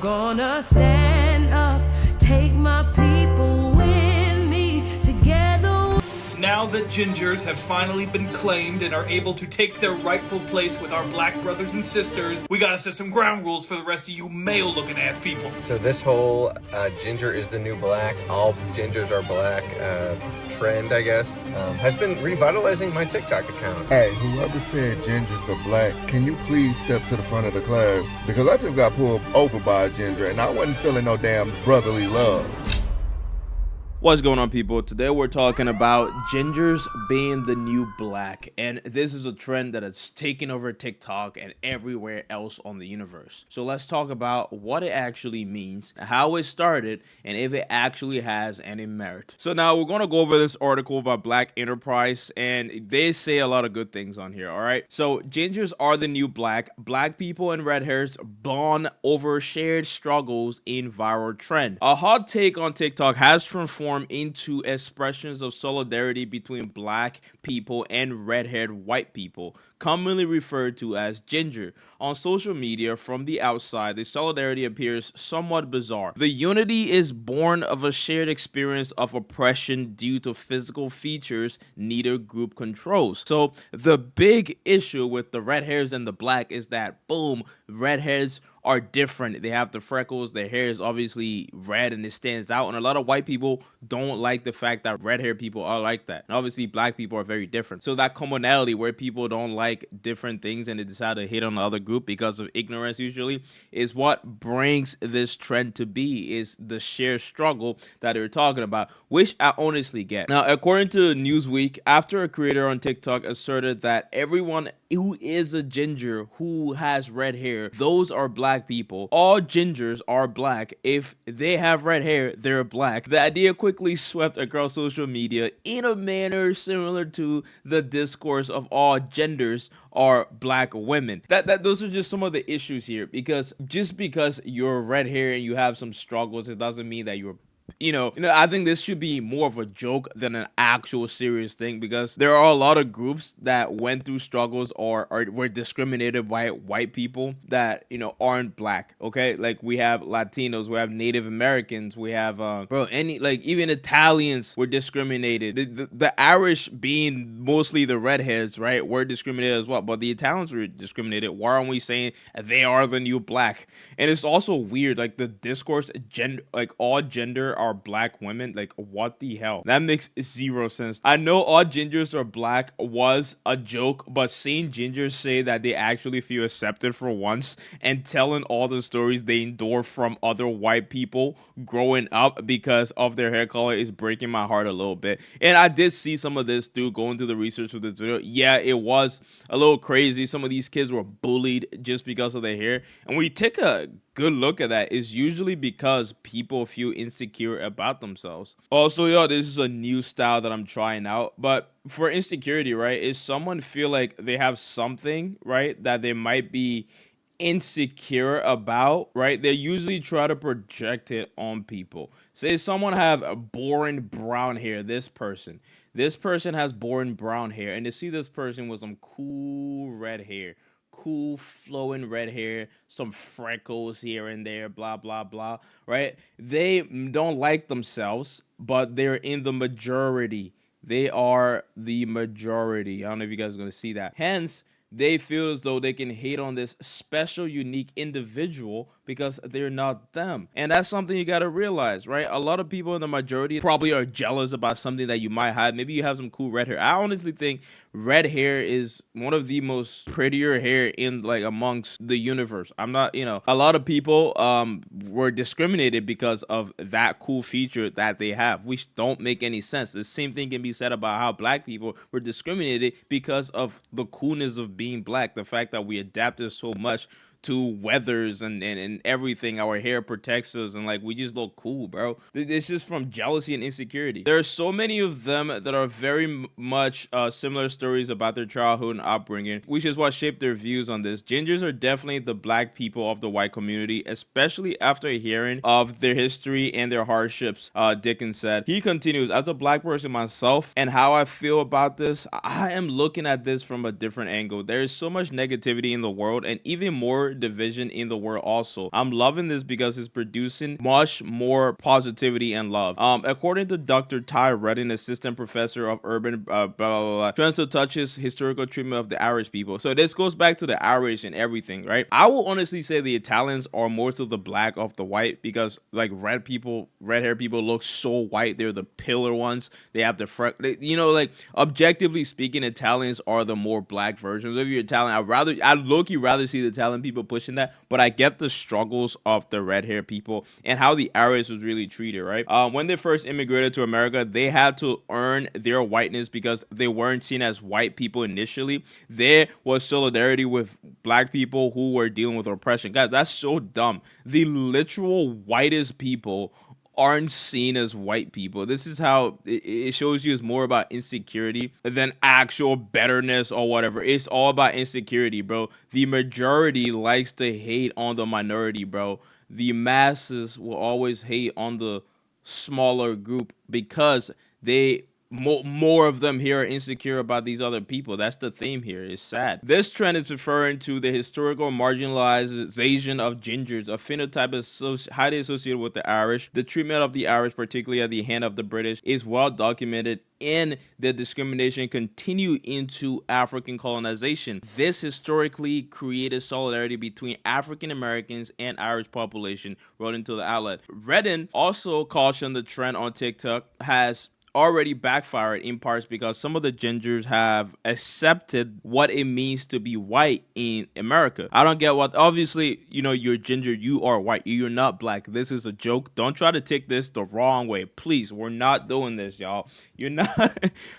gonna stand up, take my people with me together. Now that gingers have finally been claimed and are able to take their rightful place with our black brothers and sisters, we gotta set some ground rules for the rest of you male-looking ass people. So this whole ginger is the new black, all gingers are black trend, I guess, has been revitalizing my TikTok account. Hey, whoever said gingers are black, can you please step to the front of the class? Because I just got pulled over by a ginger and I wasn't feeling no damn brotherly love. What's going on, people? Today we're talking about gingers being the new black, and this is a trend that has taken over TikTok and everywhere else on the universe. So let's talk about what it actually means, how it started, and if it actually has any merit. So now we're going to go over this article by Black Enterprise, and they say a lot of good things on here, all right? So gingers are the new black. Black people and red hairs bond over shared struggles in viral trend. A hot take on TikTok has transformed into expressions of solidarity between black people and red-haired white people, commonly referred to as ginger. On social media, from the outside, the solidarity appears somewhat bizarre. The unity is born of a shared experience of oppression due to physical features neither group controls. So the big issue with the red hairs and the black is that, boom, red hairs are different. They have the freckles, their hair is obviously red and it stands out, and a lot of white people don't like the fact that red hair people are like that. And obviously black people are very different. So that commonality where people don't like different things and they decide to hate on the other group because of ignorance usually is what brings this trend to be, is the shared struggle that they're talking about, which I honestly get. Now, according to Newsweek, after a creator on TikTok asserted that everyone who is a ginger who has red hair, those are black people. All gingers are black. If they have red hair, they're black. The idea quickly swept across social media in a manner similar to the discourse of all genders are black women. Those are just some of the issues here, because just because you're red hair and you have some struggles, it doesn't mean that you're I think this should be more of a joke than an actual serious thing, because there are a lot of groups that went through struggles or were discriminated by white people that, aren't black. Okay. Like we have Latinos, we have Native Americans, we have, even Italians were discriminated. The Irish, being mostly the redheads, right, were discriminated as well. But the Italians were discriminated. Why aren't we saying they are the new black? And it's also weird, like the discourse, all gender are black women. Like, what the hell? That makes zero sense. I know all gingers are black was a joke, but seeing gingers say that they actually feel accepted for once and telling all the stories they endure from other white people growing up because of their hair color is breaking my heart a little bit. And I did see some of this too, going through the research for this video. Yeah, it was a little crazy. Some of these kids were bullied just because of their hair. And when you take a good look at that, is usually because people feel insecure about themselves. Also, this is a new style that I'm trying out, but for insecurity, right, is someone feel like they have something, right, that they might be insecure about, right? They usually try to project it on people. Say someone have a boring brown hair. This person has boring brown hair, and they see this person with some cool red hair, cool flowing red hair, some freckles here and there, blah blah blah, right? They don't like themselves, but they're in the majority. They are the majority. I don't know if you guys are going to see that. Hence, they feel as though they can hate on this special, unique individual because they're not them. And that's something you got to realize, right? A lot of people in the majority probably are jealous about something that you might have. Maybe you have some cool red hair. I honestly think red hair is one of the most prettier hair in amongst the universe. I'm not, a lot of people were discriminated because of that cool feature that they have, which don't make any sense. The same thing can be said about how black people were discriminated because of the coolness of being black, the fact that we adapted so much to weathers and everything. Our hair protects us, and we just look cool, bro. It's just from jealousy and insecurity. There are so many of them that are very much similar stories about their childhood and upbringing, which is what shaped their views on this. Gingers are definitely the black people of the white community, especially after hearing of their history and their hardships, Dickens said. He continues, as a black person myself and how I feel about this, I am looking at this from a different angle. There is so much negativity in the world, and even more division in the world also. I'm loving this because it's producing much more positivity and love. According to Dr. Ty Reddin, assistant professor of urban blah, blah, blah, trends to touches historical treatment of the Irish people. So this goes back to the Irish and everything, right? I will honestly say the Italians are more to the black of the white, because like red hair people look so white. They're the pillar ones. They have the like objectively speaking, Italians are the more black versions of your Italian. I'd low-key rather see the Italian people pushing that, but I get the struggles of the red hair people and how the Irish was really treated, right? When they first immigrated to America, they had to earn their whiteness because they weren't seen as white people initially. There was solidarity with black people who were dealing with oppression. Guys, that's so dumb. The literal whitest people aren't seen as white people. This is how it shows you it's more about insecurity than actual betterness or whatever. It's all about insecurity, bro. The majority likes to hate on the minority, bro. The masses will always hate on the smaller group because they more of them here are insecure about these other people. That's the theme here. It's sad. This trend is referring to the historical marginalization of gingers, a phenotype highly associated with the Irish. The treatment of the Irish, particularly at the hand of the British, is well documented, and the discrimination continued into African colonization. This historically created solidarity between African Americans and Irish population, wrote into the outlet. Reddin also cautioned the trend on TikTok has already backfired in parts because some of the gingers have accepted what it means to be white in America. I don't get what, obviously, you're ginger, you are white, you're not black. This is a joke. Don't try to take this the wrong way. Please, we're not doing this, y'all. You're not,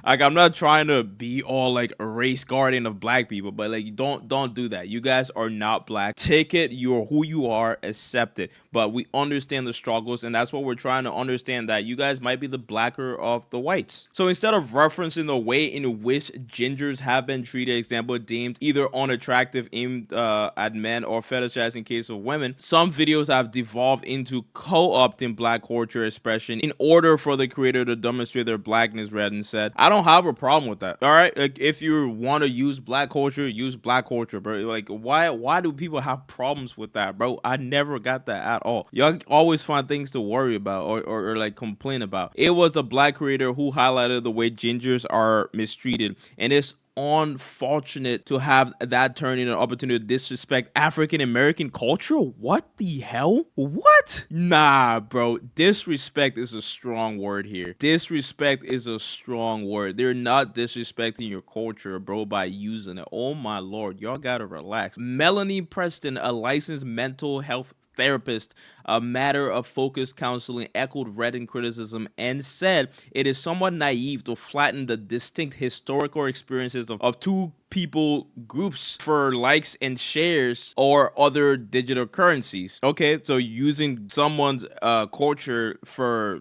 like, I'm not trying to be all like a race guardian of black people, but like, don't do that. You guys are not black. Take it, you're who you are, accept it. But we understand the struggles, and that's what we're trying to understand, that you guys might be the blacker of the whites. So instead of referencing the way in which gingers have been treated, example deemed either unattractive aimed at men or fetishized in case of women, some videos have devolved into co-opting black culture expression in order for the creator to demonstrate their blackness. Redden said, I don't have a problem with that. All right, like, if you want to use black culture, use black culture, bro. Like, why do people have problems with that, bro? I never got that at all. Y'all always find things to worry about or like complain about. It was a black creator who highlighted the way gingers are mistreated, and it's unfortunate to have that turn into an opportunity to disrespect African American culture. What the hell? What? Nah, bro. Disrespect is a strong word here. Disrespect is a strong word. They're not disrespecting your culture, bro, by using it. Oh my lord, y'all gotta relax. Melanie Preston, a licensed mental health therapist, a matter of focused counseling, echoed Reddin criticism and said it is somewhat naive to flatten the distinct historical experiences of two people groups for likes and shares or other digital currencies. Okay, so using someone's culture for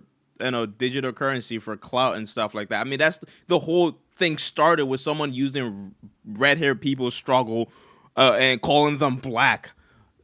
digital currency for clout and stuff like that. I mean, that's the whole thing started with someone using red-haired people's struggle and calling them black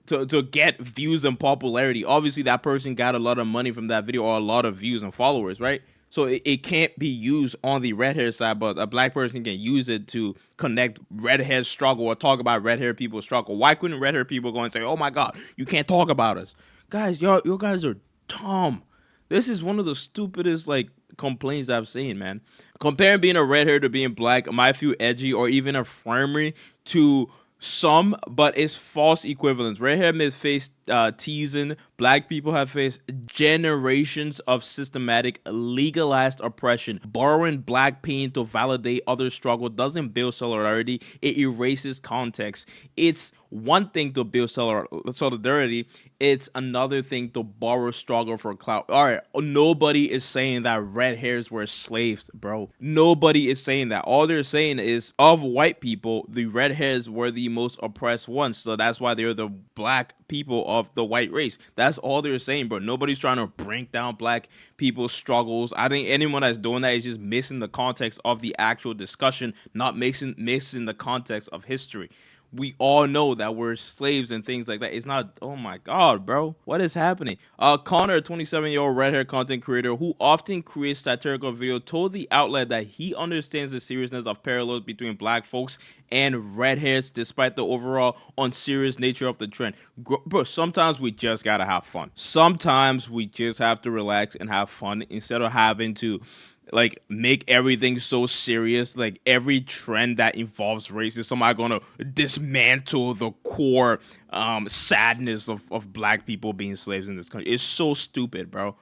to get views and popularity. Obviously, that person got a lot of money from that video or a lot of views and followers, right? So it can't be used on the red hair side, but a black person can use it to connect red hair struggle or talk about red hair people's struggle. Why couldn't red hair people go and say, oh my God, you can't talk about us? Guys, you guys are dumb. This is one of the stupidest like complaints I've seen, man. Comparing being a red hair to being black might feel edgy or even affirming to some, but it's false equivalence. Red hair may face teasing. Black people have faced generations of systematic legalized oppression. Borrowing black pain to validate others' struggle doesn't build solidarity. It erases context. It's one thing to build solidarity. It's another thing to borrow struggle for clout. All right, nobody is saying that red hairs were slaves, bro. Nobody is saying that. All they're saying is of white people, the red hairs were the most oppressed ones. So that's why they're the black people of the white race. That's all they're saying, bro. Nobody's trying to break down black people's struggles. I think anyone that's doing that is just missing the context of the actual discussion, not missing the context of history. we all know that we're slaves and things like that. It's not, oh my God, bro. What is happening? Connor, a 27-year-old red-haired content creator who often creates satirical video, told the outlet that he understands the seriousness of parallels between black folks and red hairs despite the overall unserious nature of the trend. Bro, sometimes we just gotta have fun. Sometimes we just have to relax and have fun instead of having to like make everything so serious. Like every trend that involves racism are gonna dismantle the core sadness of black people being slaves in this country. It's so stupid, bro.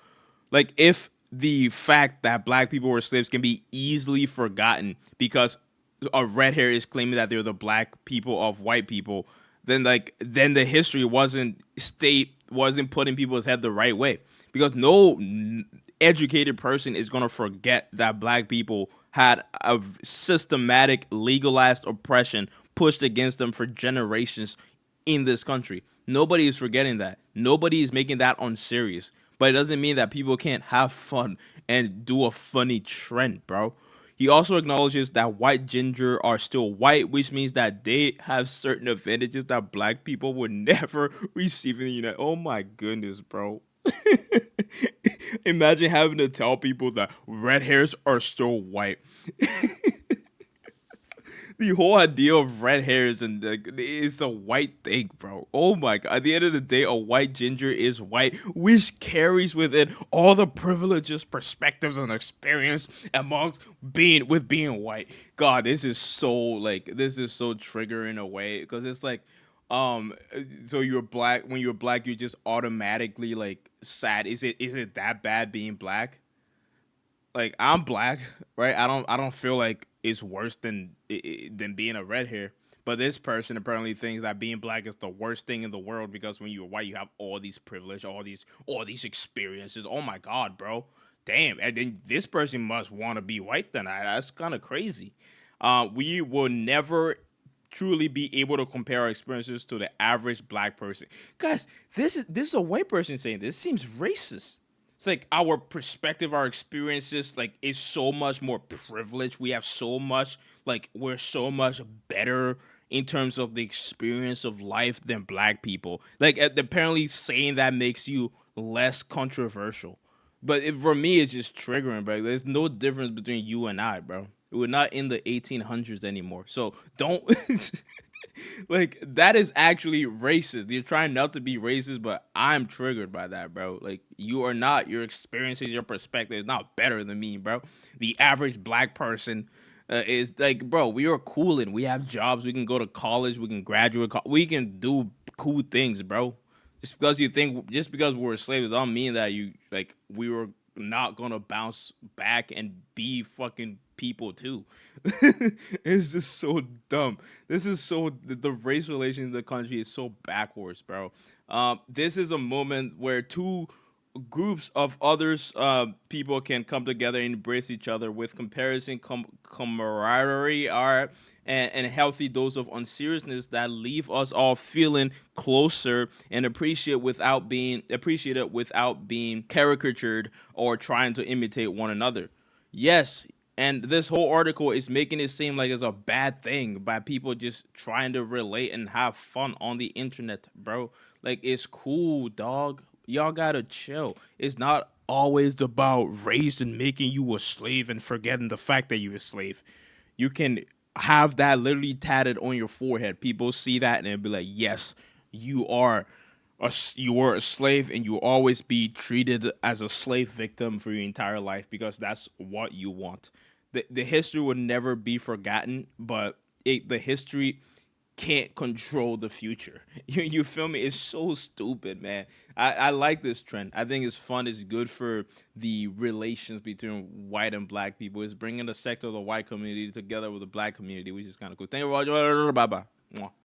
Like if the fact that black people were slaves can be easily forgotten because a red hair is claiming that they're the black people of white people, then the history wasn't put in people's head the right way, because no educated person is going to forget that black people had a systematic legalized oppression pushed against them for generations in this country. Nobody is forgetting that. Nobody is making that unserious. But it doesn't mean that people can't have fun and do a funny trend, bro. He also acknowledges that white ginger are still white, which means that they have certain advantages that black people would never receive in the United. Oh my goodness, bro. Imagine having to tell people that red hairs are still white. The whole idea of red hairs and it's a white thing, bro. Oh my God. At the end of the day, a white ginger is white, which carries with it all the privileges, perspectives, and experience amongst being white. God, this is so triggering in a way, because it's like, so you're black. When you're black, you're just automatically like sad. Is it that bad being black? Like, I'm black, right? I don't feel like it's worse than being a red hair. But this person apparently thinks that being black is the worst thing in the world, because when you're white, you have all these privilege, all these experiences. Oh my God, bro. Damn. And then this person must want to be white then. That's kind of crazy. We will never truly be able to compare our experiences to the average black person. Guys, this is a white person saying this. It seems racist. It's like our perspective, our experiences, like, is so much more privileged. We have so much, like, we're so much better in terms of the experience of life than black people. Like, apparently saying that makes you less controversial. But for me, it's just triggering, bro. There's no difference between you and I, bro. We're not in the 1800s anymore. So don't... Like, that is actually racist. You're trying not to be racist, but I'm triggered by that, bro. Like, you are not. Your experiences, your perspective is not better than me, bro. The average black person is like, bro, we are cooling. We have jobs. We can go to college. We can graduate. We can do cool things, bro. Just because we're slaves, don't mean that we were not gonna bounce back and be fucking people too. It's just so dumb. The race relations in the country is so backwards, bro. This is a moment where two groups of others, people can come together and embrace each other with comparison, camaraderie, art, and a healthy dose of unseriousness that leave us all feeling closer and appreciated without being caricatured or trying to imitate one another. Yes, and this whole article is making it seem like it's a bad thing by people just trying to relate and have fun on the internet, bro. Like, it's cool, dog. Y'all gotta chill. It's not always about race and making you a slave and forgetting the fact that you're a slave. You can have that literally tatted on your forehead. People see that and they'll be like, yes, you are a slave, and you will always be treated as a slave victim for your entire life because that's what you want. The history will never be forgotten, but the history can't control the future. You feel me? It's so stupid, man. I like this trend. I think it's fun. It's good for the relations between white and black people. It's bringing a sector of the white community together with the black community, which is kind of cool. Thank you for watching. Bye-bye.